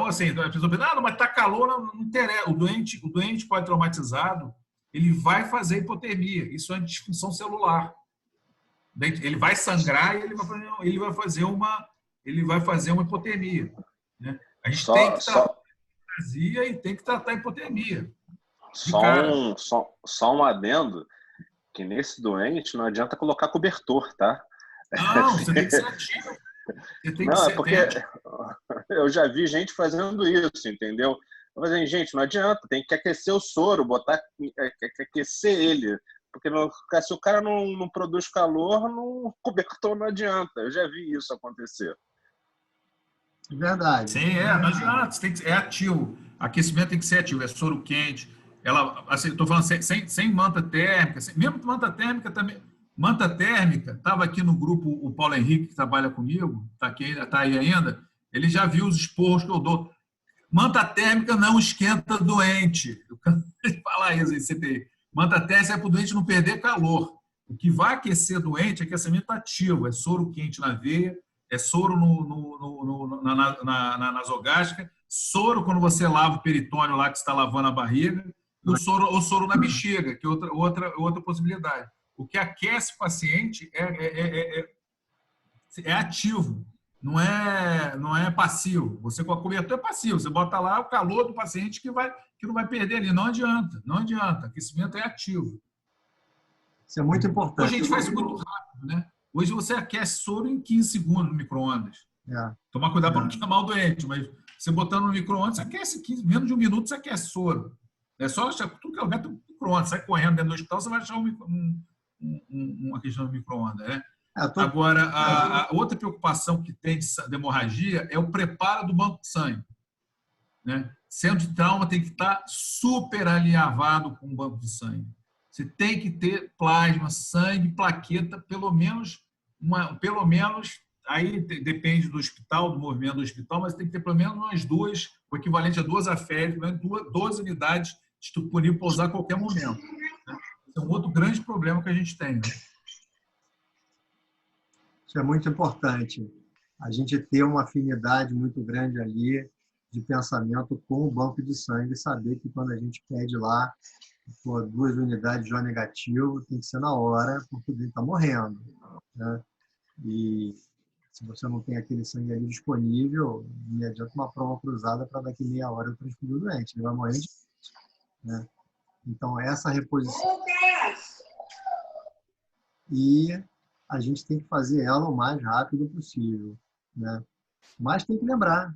assim, a pessoa pensa, mas está calor, não interessa. O doente pode traumatizado, ele vai fazer hipotermia. Isso é disfunção celular. Ele vai sangrar e ele vai fazer uma hipotermia. Né? A gente tem que tratar a hipotermia e tem que tratar a hipotermia. Só um adendo, que nesse doente não adianta colocar cobertor, tá? Não, você tem que ser ativo. Você tem que Não, é ser, porque eu já vi gente fazendo isso, entendeu? Eu falei, gente, não adianta, tem que aquecer o soro, botar, aquecer ele. Porque se o cara não produz calor, o cobertor não adianta. Eu já vi isso acontecer. É verdade. sim, não adianta, você tem que, é ativo. Aquecimento tem que ser ativo, é soro quente. Ela, assim, estou falando sem manta térmica, mesmo manta térmica também. Manta térmica, estava aqui no grupo o Paulo Henrique, que trabalha comigo, está aí ainda, ele já viu os esporros que eu dou. Manta térmica não esquenta doente. Eu canso de falar isso em CTI. Manta térmica é para o doente não perder calor. O que vai aquecer doente é aquecimento ativo, é soro quente na veia, é soro na nasogástrica, soro quando você lava o peritônio lá que está lavando a barriga, e o soro na bexiga, que é outra possibilidade. O que aquece o paciente é ativo, não é passivo. Você com a cobertura é passivo, você bota lá o calor do paciente que não vai perder ali. Não adianta, não adianta. Aquecimento é ativo. Isso é muito Hoje importante. a gente faz muito rápido, né? Hoje você aquece soro em 15 segundos no micro-ondas. É. Tomar cuidado para não queimar o doente, mas você botando no micro-ondas, você aquece 15, menos de um minuto, você aquece soro. É só achar tudo que é lugar do micro-ondas. Sai correndo dentro do hospital, você vai achar uma questão do micro-ondas, né? Agora, a outra preocupação que tem de hemorragia é o preparo do banco de sangue, né? Centro de trauma tem que estar super alinhavado com o banco de sangue. Você tem que ter plasma, sangue, plaqueta, pelo menos, aí depende do hospital, do movimento do hospital, mas tem que ter pelo menos umas duas, o equivalente a 2 aféres, 12 unidades disponíveis para usar a qualquer momento. Né? Esse é um outro grande problema que a gente tem. Né? Isso é muito importante. A gente ter uma afinidade muito grande ali de pensamento com o banco de sangue, saber que quando a gente pede lá por 2 unidades de O negativo, tem que ser na hora, porque ele está morrendo. Né? E se você não tem aquele sangue ali disponível, não adianta uma prova cruzada para daqui meia hora eu transferir o doente, ele vai morrer de... Né? Então, essa reposição... E a gente tem que fazer ela o mais rápido possível. Né? Mas tem que lembrar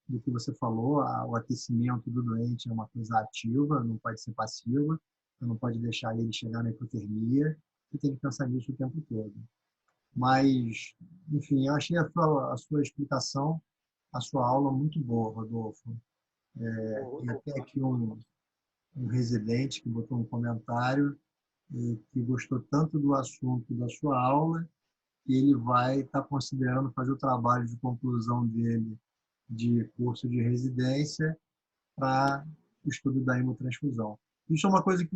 do que você falou, o aquecimento do doente é uma coisa ativa, não pode ser passiva, você não pode deixar ele chegar na hipotermia, você tem que pensar nisso o tempo todo. Mas, enfim, eu achei a sua explicação, a sua aula muito boa, Rodolfo. Tem até aqui um residente que botou um comentário que gostou tanto do assunto da sua aula que ele vai estar considerando fazer o trabalho de conclusão dele de curso de residência para o estudo da hemotransfusão. Isso é uma coisa que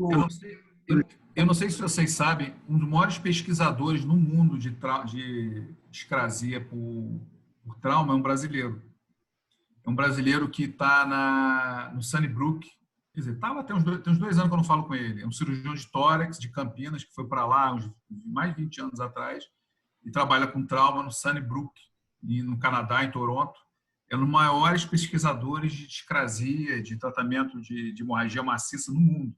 eu não sei se vocês sabem, um dos maiores pesquisadores no mundo de discrasia por trauma é um brasileiro. É um brasileiro que está no Sunnybrook. Quer dizer, tem uns 2 anos que eu não falo com ele. É um cirurgião de tórax de Campinas, que foi para lá mais de 20 anos atrás, e trabalha com trauma no Sunnybrook, no Canadá, em Toronto. É um dos maiores pesquisadores de discrasia, de tratamento de hemorragia maciça no mundo.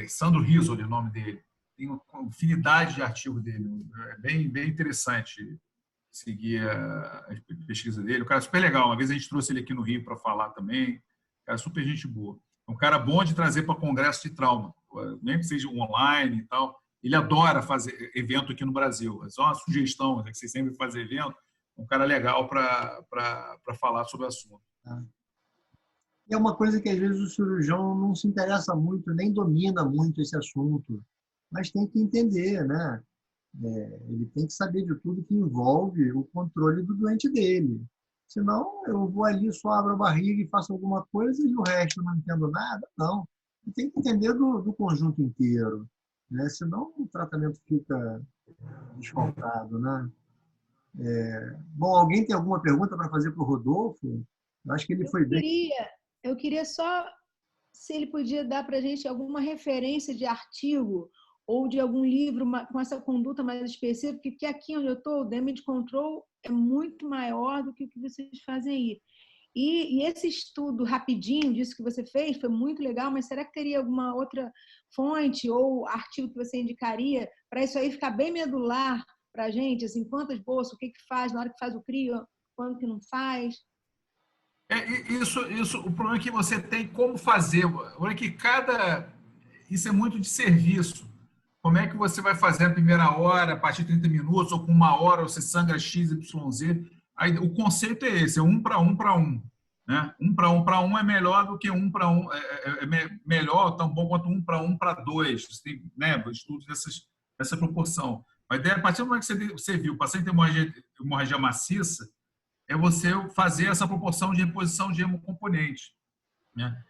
Sandro Risoli é o nome dele. Tem uma infinidade de artigos dele. É bem interessante seguir a pesquisa dele. O cara é super legal. Uma vez a gente trouxe ele aqui no Rio para falar também. O cara é super gente boa. É um cara bom de trazer para congresso de trauma, mesmo que seja online e tal. Ele adora fazer evento aqui no Brasil. É só uma sugestão, que vocês sempre fazem evento. Um cara legal para falar sobre o assunto. É uma coisa que às vezes o cirurgião não se interessa muito, nem domina muito esse assunto, mas tem que entender, né? Ele tem que saber de tudo que envolve o controle do doente dele. Senão, eu vou ali, só abro a barriga e faço alguma coisa e o resto eu não entendo nada. Não. Ele tem que entender do conjunto inteiro, né? Senão o tratamento fica desfalcado, né? Bom, alguém tem alguma pergunta para fazer para o Rodolfo? Eu acho que ele foi bem. Eu queria só se ele podia dar para a gente alguma referência de artigo ou de algum livro com essa conduta mais específica, porque aqui onde eu estou, o damage control é muito maior do que o que vocês fazem aí. E esse estudo rapidinho disso que você fez foi muito legal, mas será que teria alguma outra fonte ou artigo que você indicaria para isso aí ficar bem medular, para a gente? Assim, quantas bolsas, o que faz, na hora que faz o CRI, quando que não faz? Isso, o problema é que você tem como fazer. O problema é que isso é muito de serviço. Como é que você vai fazer a primeira hora, a partir de 30 minutos, ou com 1 hora, você sangra X, Y, Z? Aí, o conceito é esse, é 1 para 1 para 1. Né? 1 para 1 é melhor do que 1 para 1, melhor, tão bom quanto 1 para 1 para 2. Você tem, né, estudos dessa proporção. Mas a partir do momento que você viu o paciente tem hemorragia maciça, é você fazer essa proporção de reposição de hemocomponente. Né?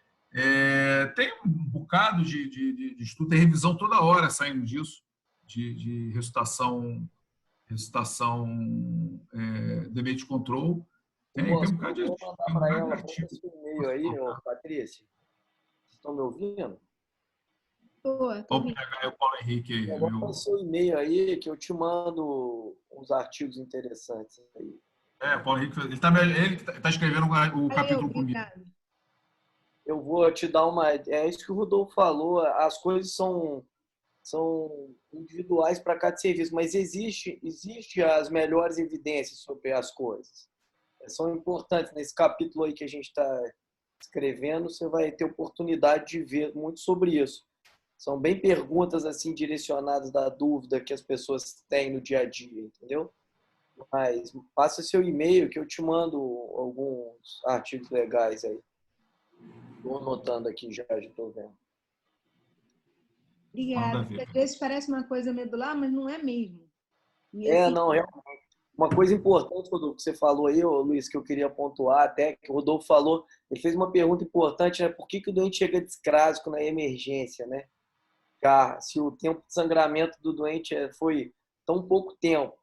Tem um bocado de estudo, tem revisão toda hora saindo disso, de ressuscitação damage control. Tem um bocado de artigo. Vou mandar para ela esse e-mail aí, Patrícia. Vocês estão me ouvindo? Tô Vamos pegar o Paulo Henrique aí. Vou passar o seu e-mail aí, que eu te mando uns artigos interessantes aí. Paulo Henrique, ele está escrevendo o capítulo comigo. Eu vou te dar uma... É isso que o Rodolfo falou, as coisas são individuais para cada serviço, mas existe as melhores evidências sobre as coisas. São importantes. Nesse capítulo aí que a gente está escrevendo, você vai ter oportunidade de ver muito sobre isso. São bem perguntas assim direcionadas da dúvida que as pessoas têm no dia a dia, entendeu? Mas passa seu e-mail que eu te mando alguns artigos legais aí. Estou anotando aqui já estou vendo. Obrigada. Às vezes parece uma coisa medular, mas não é mesmo. Não, realmente. Uma coisa importante, Rodolfo, que você falou aí, Luiz, que eu queria pontuar até, que o Rodolfo falou, ele fez uma pergunta importante, né? Por que o doente chega discrásico na emergência, né? Se o tempo de sangramento do doente foi tão pouco tempo,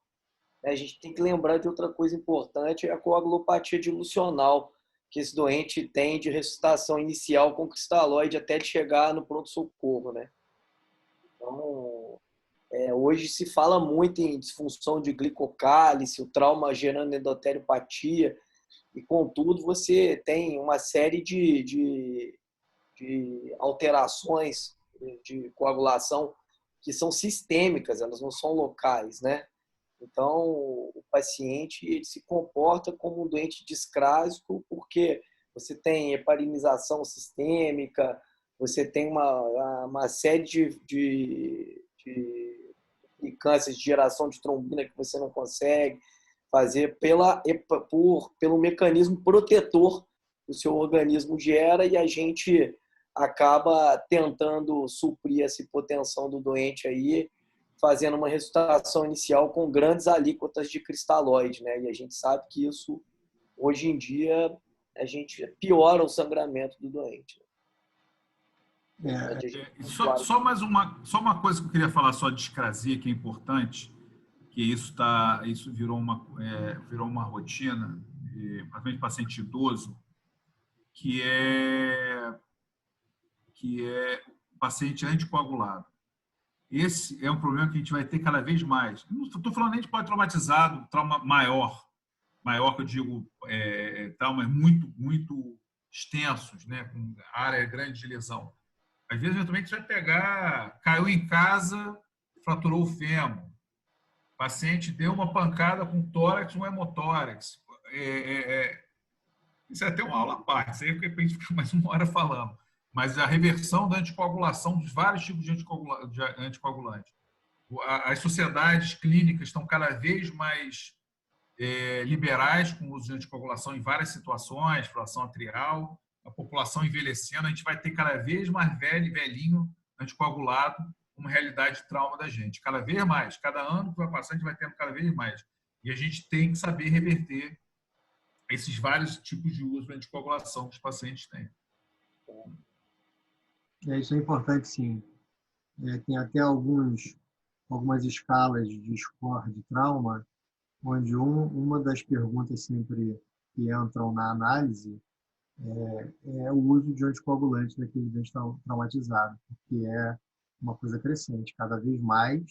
a gente tem que lembrar de outra coisa importante, é a coagulopatia dilucional, que esse doente tem de ressuscitação inicial com cristalóide até de chegar no pronto-socorro, né? Então, hoje se fala muito em disfunção de glicocálice, o trauma gerando endoteliopatia, e contudo você tem uma série de alterações de coagulação que são sistêmicas, elas não são locais, né? Então, o paciente ele se comporta como um doente discrásico porque você tem heparinização sistêmica, você tem uma série de implicâncias de geração de trombina que você não consegue fazer pelo mecanismo protetor que o seu organismo gera, e a gente acaba tentando suprir essa hipotensão do doente aí, fazendo uma ressuscitação inicial com grandes alíquotas de cristalóide, né? E a gente sabe que isso, hoje em dia, a gente piora o sangramento do doente. Só uma coisa que eu queria falar só de discrasia, que é importante, que isso virou uma rotina, principalmente paciente idoso, que é paciente anticoagulado. Esse é um problema que a gente vai ter cada vez mais. Não estou falando nem de pós-traumatizado, trauma maior que eu digo, traumas muito, muito extensos, né, com área grande de lesão. Às vezes, eventualmente, você vai pegar, caiu em casa, fraturou o fêmur. O paciente deu uma pancada com tórax, um hemotórax. Isso é até uma aula à parte, isso aí a gente fica mais 1 hora falando. Mas a reversão da anticoagulação dos vários tipos de anticoagulante. As sociedades clínicas estão cada vez mais liberais com o uso de anticoagulação em várias situações, fração atrial, a população envelhecendo, a gente vai ter cada vez mais velhinho anticoagulado como realidade de trauma da gente. Cada vez mais, cada ano que vai passar, a gente vai tendo cada vez mais. E a gente tem que saber reverter esses vários tipos de uso de anticoagulação que os pacientes têm. Isso é importante, sim. Tem até algumas escalas de score de trauma, onde uma das perguntas sempre que entram na análise é o uso de anticoagulante naquele doente traumatizado, porque é uma coisa crescente. Cada vez mais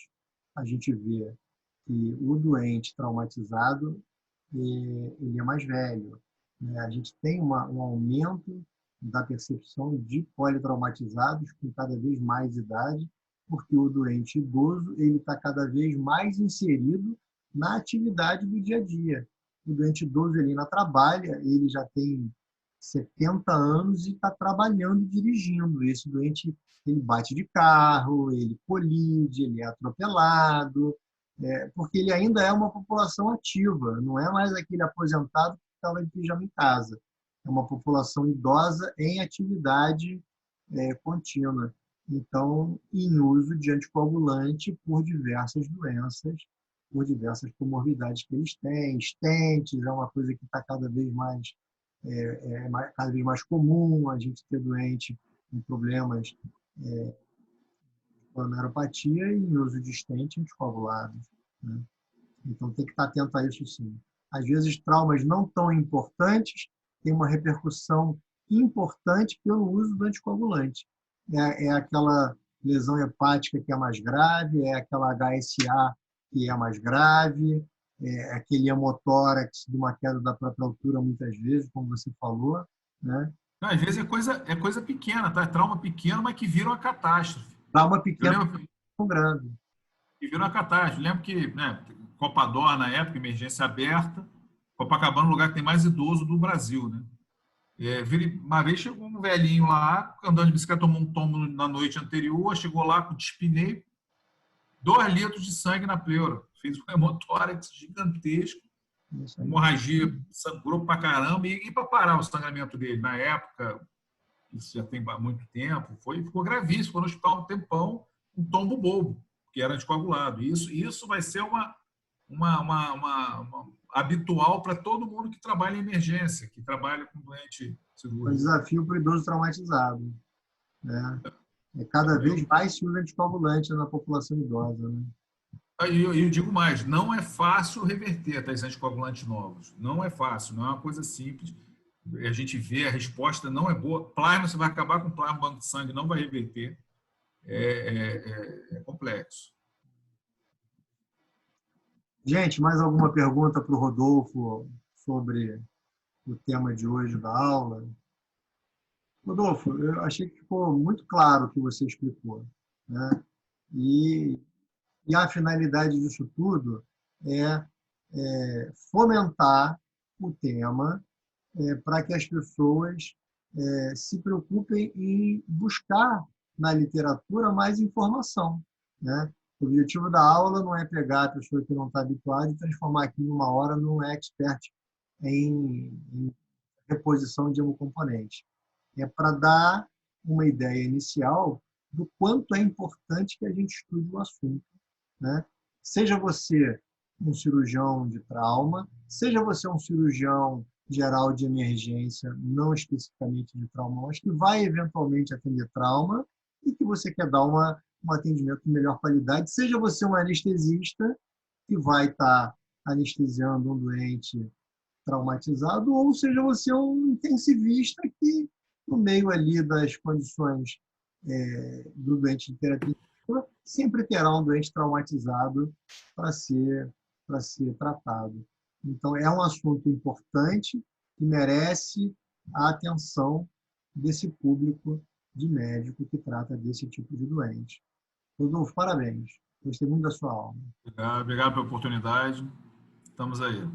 a gente vê que o doente traumatizado ele é mais velho. A gente tem um aumento da percepção de politraumatizados com cada vez mais idade, porque o doente idoso ele está cada vez mais inserido na atividade do dia a dia. O doente idoso ele ainda trabalha, ele já tem 70 anos e está trabalhando e dirigindo. Esse doente ele bate de carro, ele colide, ele é atropelado, porque ele ainda é uma população ativa, não é mais aquele aposentado que estava de pijama em casa. É uma população idosa em atividade contínua. Então, em uso de anticoagulante por diversas doenças, por diversas comorbidades que eles têm. Stents é uma coisa que está cada vez mais comum, a gente ter doente com problemas de glomerulopatia e em uso de stent anticoagulados, né? Então, tem que estar atento a isso, sim. Às vezes, traumas não tão importantes têm uma repercussão importante pelo uso do anticoagulante. É aquela lesão hepática que é mais grave, é aquela HSA que é mais grave, é aquele hemotórax de uma queda da própria altura, muitas vezes, como você falou, né? Às vezes é coisa pequena, tá? É trauma pequeno, mas que vira uma catástrofe. Trauma pequeno tão grave. Que vira uma catástrofe. Lembro que, né, Copador, na época, emergência aberta, Copacabana é o lugar que tem mais idoso do Brasil, né? Uma vez chegou um velhinho lá, andando de bicicleta, tomou um tombo na noite anterior, chegou lá com dispneia, 2 litros de sangue na pleura. Fez um hemotórax gigantesco, hemorragia, sangrou pra caramba, e para parar o sangramento dele, na época, isso já tem muito tempo, ficou gravíssimo, ficou no hospital um tempão, um tombo bobo, que era anticoagulado. Isso vai ser uma habitual para todo mundo que trabalha em emergência, que trabalha com doente cirúrgico. É um desafio para o idoso traumatizado, né? Cada vez mais se usa anticoagulante na população idosa, né? Eu digo mais, não é fácil reverter esses anticoagulantes novos. Não é fácil, não é uma coisa simples. A gente vê, a resposta não é boa. Plasma, você vai acabar com plasma, banco de sangue, não vai reverter. É complexo. Gente, mais alguma pergunta para o Rodolfo sobre o tema de hoje da aula? Rodolfo, eu achei que ficou muito claro o que você explicou, né? E a finalidade disso tudo é fomentar o tema para que as pessoas se preocupem em buscar na literatura mais informação, né? O objetivo da aula não é pegar a pessoa que não está habituada e transformar aqui em uma hora num expert em reposição de hemocomponentes. É para dar uma ideia inicial do quanto é importante que a gente estude o assunto, né? Seja você um cirurgião de trauma, seja você um cirurgião geral de emergência, não especificamente de trauma, mas que vai eventualmente atender trauma e que você quer dar um atendimento de melhor qualidade, seja você um anestesista que vai estar anestesiando um doente traumatizado, ou seja você um intensivista que, no meio ali das condições do doente de terapia, sempre terá um doente traumatizado para ser tratado. Então, é um assunto importante que merece a atenção desse público de médico que trata desse tipo de doente. Rodolfo, parabéns. Gostei muito da sua aula. Obrigado pela oportunidade. Estamos aí.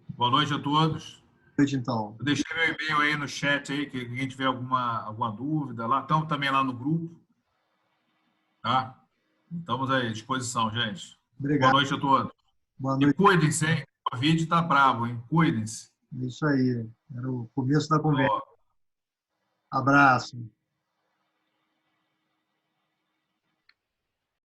Boa noite a todos. Boa noite, então. Eu deixei meu e-mail aí no chat, aí, que quem tiver alguma dúvida lá. Estamos também lá no grupo. Tá? Estamos aí à disposição, gente. Obrigado. Boa noite a todos. Boa noite. E cuidem-se, hein? O Covid está bravo, hein? Cuidem-se. É isso aí. Era o começo da conversa. Abraço.